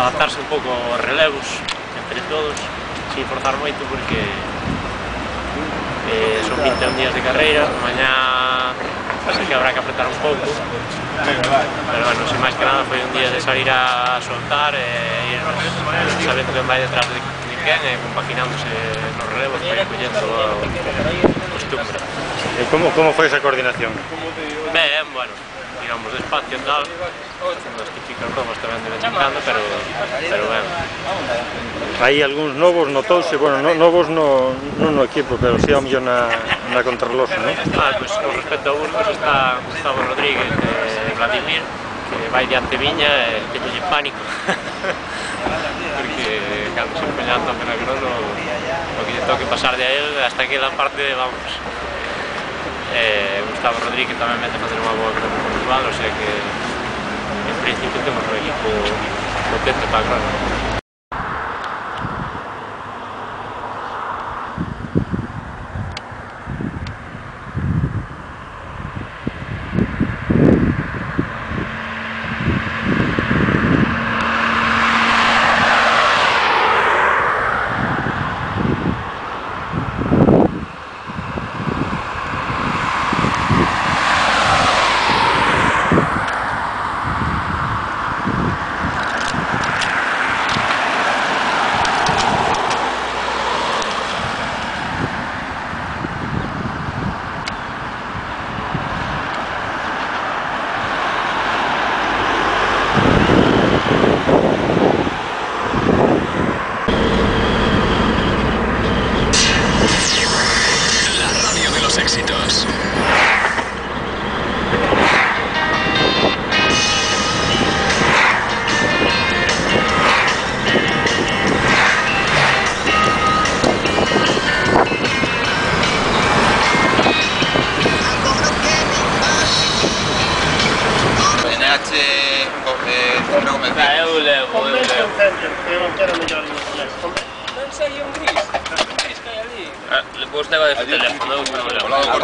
adaptarse un pouco aos relevos entre todos, sin forzar moito porque son 21 días de carreira, mañá sei que habrá que apretar un pouco, pero bueno, sin máis que nada foi un día de salir a soltar e ir sabendo quen vai detrás de quen e compaginándose nos relevos para ir collendo a costumbre. Como foi esa coordinación? Ben, bueno, digamos despacio e tal, facendo as típicas bromas tamén de vez en cando, pero ben. Hai algúns novos, notouse, bueno, novos non no equipo, pero si ao mellor na contrarreloxo, non? Pois con respecto a Burgos está Gustavo Rodríguez e Vladimir, que vai diante viña e teñolle pánico, porque cando se empeña a tope na crono, o que lle toque pasar de a él, hasta que la parte, vamos, Gustavo Rodríguez tamén mete a facer unha boa crono individual, o sea que en principio temos un equipo potente para a crono. Éxitos. Eu levo. Non sei un gris que hai ali. Vos leva de teléfono, eu non levo.